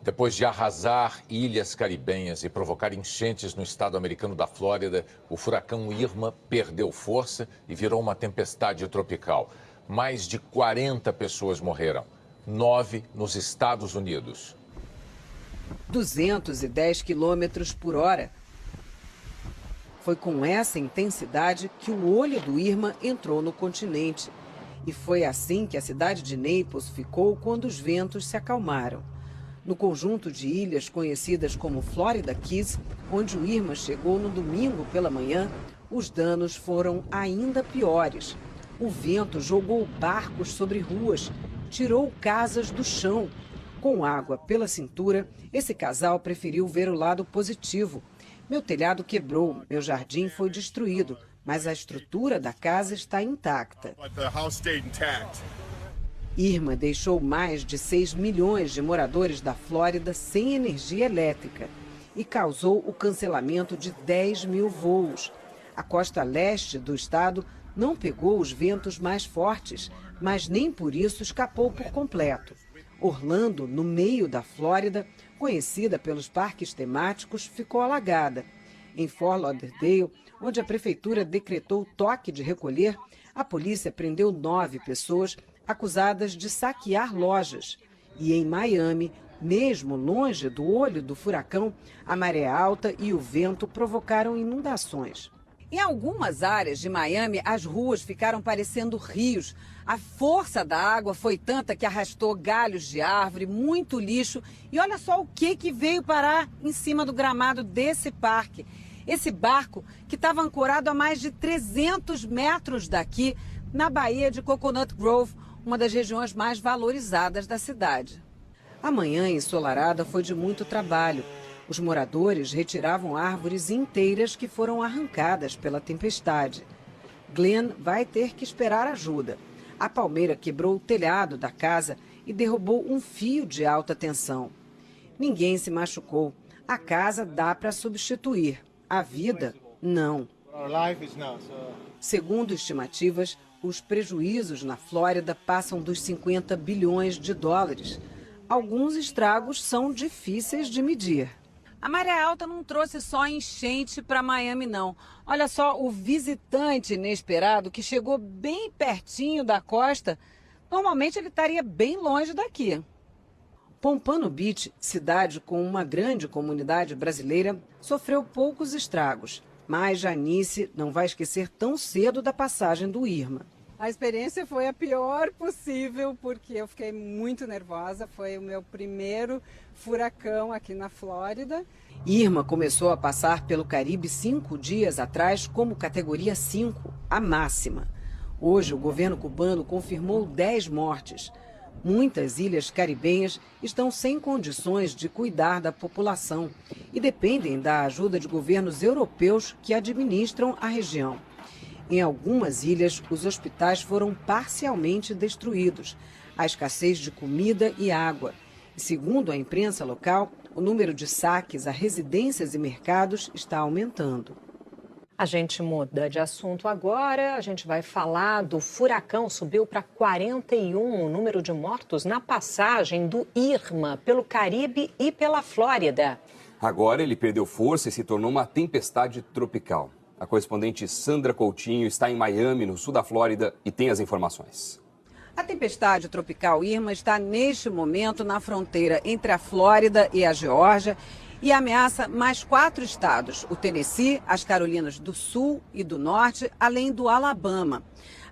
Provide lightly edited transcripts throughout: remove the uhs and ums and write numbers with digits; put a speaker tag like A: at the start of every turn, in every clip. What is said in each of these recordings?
A: Depois de arrasar ilhas caribenhas e provocar enchentes no estado americano da Flórida, o furacão Irma perdeu força e virou uma tempestade tropical. Mais de 40 pessoas morreram, 9 nos Estados Unidos.
B: 210 quilômetros por hora. Foi com essa intensidade que o olho do Irma entrou no continente. E foi assim que a cidade de Naples ficou quando os ventos se acalmaram. No conjunto de ilhas conhecidas como Florida Keys, onde o Irma chegou no domingo pela manhã, os danos foram ainda piores. O vento jogou barcos sobre ruas, tirou casas do chão. Com água pela cintura, esse casal preferiu ver o lado positivo. Meu telhado quebrou, meu jardim foi destruído, mas a estrutura da casa está intacta. Irma deixou mais de 6 milhões de moradores da Flórida sem energia elétrica e causou o cancelamento de 10 mil voos. A costa leste do estado não pegou os ventos mais fortes, mas nem por isso escapou por completo. Orlando, no meio da Flórida, conhecida pelos parques temáticos, ficou alagada. Em Fort Lauderdale, onde a prefeitura decretou toque de recolher, a polícia prendeu 9 pessoas acusadas de saquear lojas. E em Miami, mesmo longe do olho do furacão, a maré alta e o vento provocaram inundações. Em algumas áreas de Miami, as ruas ficaram parecendo rios. A força da água foi tanta que arrastou galhos de árvore, muito lixo. E olha só o que veio parar em cima do gramado desse parque. Esse barco, que estava ancorado a mais de 300 metros daqui, na Baía de Coconut Grove, uma das regiões mais valorizadas da cidade. A manhã ensolarada foi de muito trabalho. Os moradores retiravam árvores inteiras que foram arrancadas pela tempestade. Glenn vai ter que esperar ajuda. A palmeira quebrou o telhado da casa e derrubou um fio de alta tensão. Ninguém se machucou. A casa dá para substituir. A vida, não. Segundo estimativas, os prejuízos na Flórida passam dos 50 bilhões de dólares. Alguns estragos são difíceis de medir. A maré alta não trouxe só enchente para Miami, não. Olha só, o visitante inesperado que chegou bem pertinho da costa, normalmente ele estaria bem longe daqui. Pompano Beach, cidade com uma grande comunidade brasileira, sofreu poucos estragos. Mas Janice não vai esquecer tão cedo da passagem do Irma.
C: A experiência foi a pior possível, porque eu fiquei muito nervosa. Foi o meu primeiro furacão aqui na Flórida.
B: Irma começou a passar pelo Caribe 5 dias atrás como categoria 5, a máxima. Hoje, o governo cubano confirmou 10 mortes. Muitas ilhas caribenhas estão sem condições de cuidar da população e dependem da ajuda de governos europeus que administram a região. Em algumas ilhas, os hospitais foram parcialmente destruídos. Há escassez de comida e água. E, segundo a imprensa local, o número de saques a residências e mercados está aumentando.
D: A gente muda de assunto agora, a gente vai falar do furacão. Subiu para 41 o número de mortos na passagem do Irma pelo Caribe e pela Flórida.
E: Agora ele perdeu força e se tornou uma tempestade tropical. A correspondente Sandra Coutinho está em Miami, no sul da Flórida, e tem as informações.
B: A tempestade tropical Irma está neste momento na fronteira entre a Flórida e a Geórgia e ameaça mais 4 estados, o Tennessee, as Carolinas do Sul e do Norte, além do Alabama.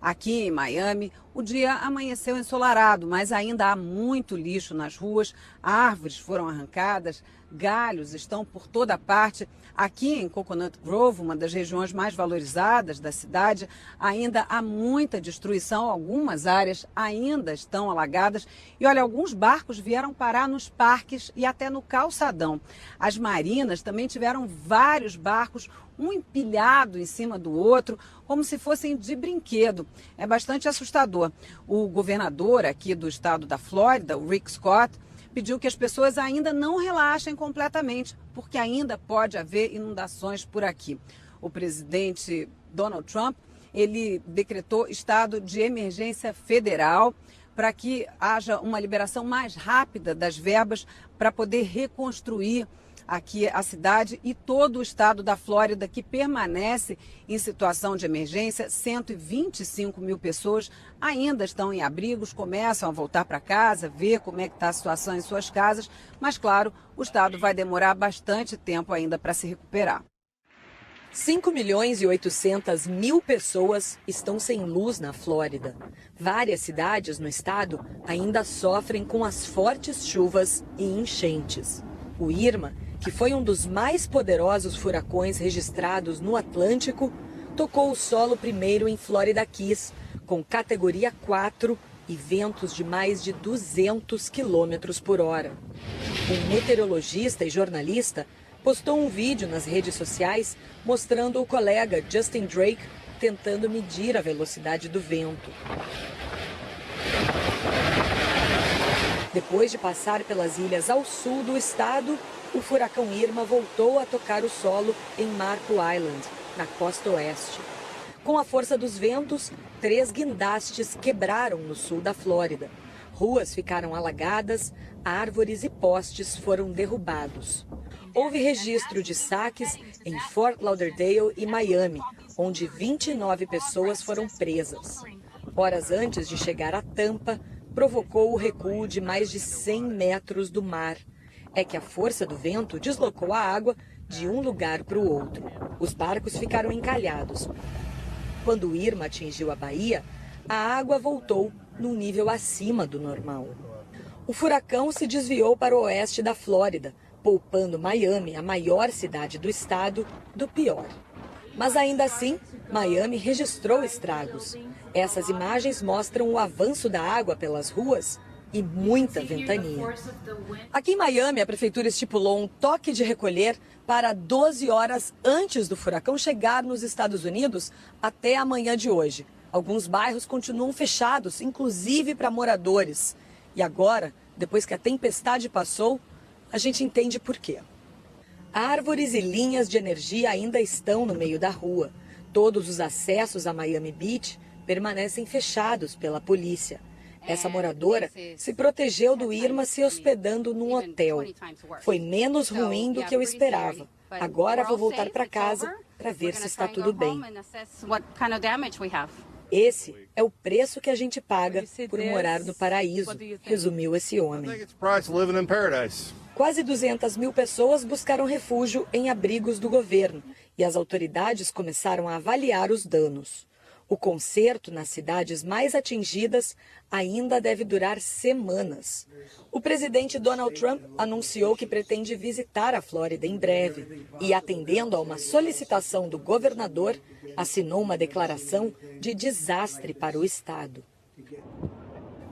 B: Aqui em Miami, o dia amanheceu ensolarado, mas ainda há muito lixo nas ruas, árvores foram arrancadas, galhos estão por toda parte. Aqui em Coconut Grove, uma das regiões mais valorizadas da cidade, ainda há muita destruição, algumas áreas ainda estão alagadas. E olha, alguns barcos vieram parar nos parques e até no calçadão. As marinas também tiveram vários barcos, um empilhado em cima do outro, como se fossem de brinquedo. É bastante assustador. O governador aqui do estado da Flórida, o Rick Scott, pediu que as pessoas ainda não relaxem completamente, porque ainda pode haver inundações por aqui. O presidente Donald Trump, ele decretou estado de emergência federal para que haja uma liberação mais rápida das verbas para poder reconstruir aqui a cidade e todo o estado da Flórida, que permanece em situação de emergência. 125 mil pessoas ainda estão em abrigos, começam a voltar para casa, ver como é que está a situação em suas casas, mas claro, o estado vai demorar bastante tempo ainda para se recuperar.
D: 5.800.000 pessoas estão sem luz na Flórida. Várias cidades no estado ainda sofrem com as fortes chuvas e enchentes. O Irma, que foi um dos mais poderosos furacões registrados no Atlântico, tocou o solo primeiro em Florida Keys, com categoria 4 e ventos de mais de 200 quilômetros por hora. Um meteorologista e jornalista postou um vídeo nas redes sociais mostrando o colega Justin Drake tentando medir a velocidade do vento. Depois de passar pelas ilhas ao sul do estado, o furacão Irma voltou a tocar o solo em Marco Island, na costa oeste. Com a força dos ventos, 3 guindastes quebraram no sul da Flórida. Ruas ficaram alagadas, árvores e postes foram derrubados. Houve registro de saques em Fort Lauderdale e Miami, onde 29 pessoas foram presas. Horas antes de chegar a Tampa, provocou o recuo de mais de 100 metros do mar. É que a força do vento deslocou a água de um lugar para o outro. Os barcos ficaram encalhados. Quando o Irma atingiu a Bahia, a água voltou num nível acima do normal. O furacão se desviou para o oeste da Flórida, poupando Miami, a maior cidade do estado, do pior. Mas ainda assim, Miami registrou estragos. Essas imagens mostram o avanço da água pelas ruas e muita ventania. Aqui em Miami, a prefeitura estipulou um toque de recolher para 12 horas antes do furacão chegar nos Estados Unidos até a manhã de hoje. Alguns bairros continuam fechados, inclusive para moradores. E agora, depois que a tempestade passou, a gente entende por quê. Árvores e linhas de energia ainda estão no meio da rua. Todos os acessos a Miami Beach permanecem fechados pela polícia. Essa moradora se protegeu do Irma se hospedando num hotel. Foi menos ruim do que eu esperava. Agora vou voltar para casa para ver se está tudo bem. Esse é o preço que a gente paga por morar no paraíso, resumiu esse homem. Quase 200.000 pessoas buscaram refúgio em abrigos do governo e as autoridades começaram a avaliar os danos. O conserto nas cidades mais atingidas ainda deve durar semanas. O presidente Donald Trump anunciou que pretende visitar a Flórida em breve e, atendendo a uma solicitação do governador, assinou uma declaração de desastre para o estado.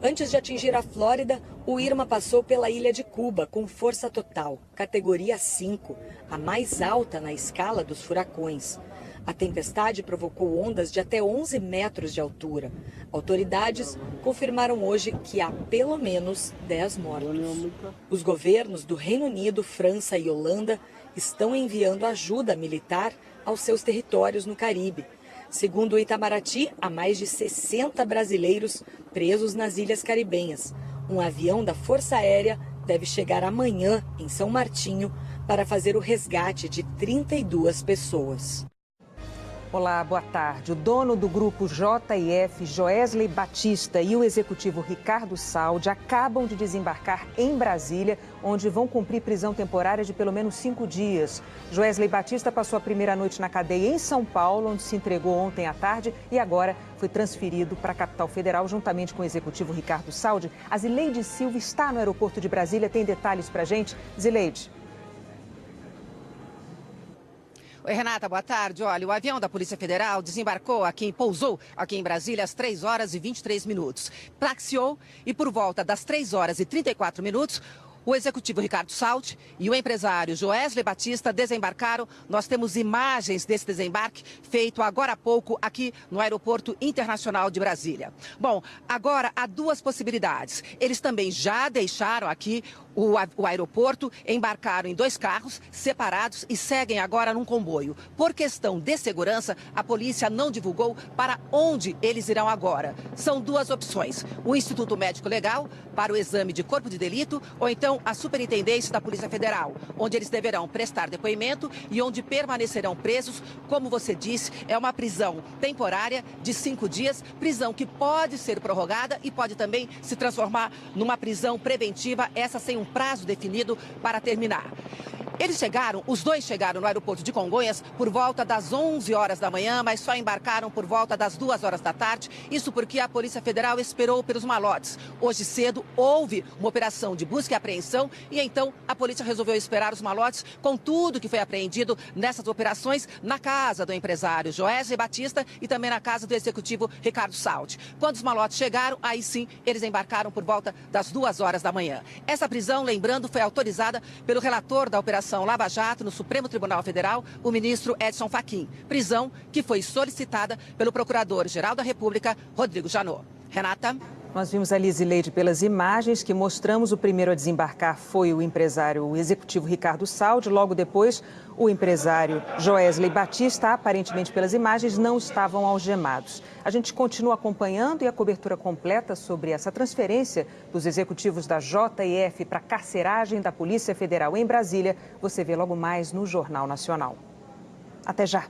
D: Antes de atingir a Flórida, o Irma passou pela ilha de Cuba com força total, categoria 5, a mais alta na escala dos furacões. A tempestade provocou ondas de até 11 metros de altura. Autoridades confirmaram hoje que há pelo menos 10 mortos. Os governos do Reino Unido, França e Holanda estão enviando ajuda militar aos seus territórios no Caribe. Segundo o Itamaraty, há mais de 60 brasileiros presos nas ilhas caribenhas. Um avião da Força Aérea deve chegar amanhã em São Martinho para fazer o resgate de 32 pessoas.
F: Olá, boa tarde. O dono do grupo JF, Joesley Batista, e o executivo Ricardo Saldi acabam de desembarcar em Brasília, onde vão cumprir prisão temporária de pelo menos 5 dias. Joesley Batista passou a primeira noite na cadeia em São Paulo, onde se entregou ontem à tarde e agora foi transferido para a capital federal juntamente com o executivo Ricardo Saldi. A Zileide Silva está no aeroporto de Brasília, tem detalhes para a gente. Zileide.
G: Oi, Renata, boa tarde. Olha, o avião da Polícia Federal pousou aqui em Brasília às 3 horas e 23 minutos. Taxiou e por volta das 3 horas e 34 minutos, o executivo Ricardo Saldi e o empresário Joesley Batista desembarcaram. Nós temos imagens desse desembarque feito agora há pouco aqui no Aeroporto Internacional de Brasília. Bom, agora há duas possibilidades. Eles também já deixaram aqui o aeroporto, embarcaram em 2 carros separados e seguem agora num comboio. Por questão de segurança, a polícia não divulgou para onde eles irão agora. São 2 opções: o Instituto Médico Legal para o exame de corpo de delito ou então a Superintendência da Polícia Federal, onde eles deverão prestar depoimento e onde permanecerão presos. Como você disse, é uma prisão temporária de 5 dias, prisão que pode ser prorrogada e pode também se transformar numa prisão preventiva, essa sem um prazo definido para terminar. Os dois chegaram no aeroporto de Congonhas por volta das 11 horas da manhã, mas só embarcaram por volta das 2 horas da tarde. Isso porque a Polícia Federal esperou pelos malotes. Hoje cedo houve uma operação de busca e apreensão e então a polícia resolveu esperar os malotes com tudo que foi apreendido nessas operações na casa do empresário Joesley Batista e também na casa do executivo Ricardo Saldi. Quando os malotes chegaram, aí sim eles embarcaram por volta das 2 horas da manhã. Essa prisão, lembrando, foi autorizada pelo relator da Operação Lava Jato no Supremo Tribunal Federal, o ministro Edson Fachin. Prisão que foi solicitada pelo Procurador-Geral da República, Rodrigo Janot. Renata?
F: Nós vimos a Lisileide pelas imagens que mostramos. O primeiro a desembarcar foi o empresário, o executivo Ricardo Saldi. Logo depois, o empresário Joesley Batista. Aparentemente, pelas imagens, não estavam algemados. A gente continua acompanhando e a cobertura completa sobre essa transferência dos executivos da JF para a carceragem da Polícia Federal em Brasília, você vê logo mais no Jornal Nacional. Até já!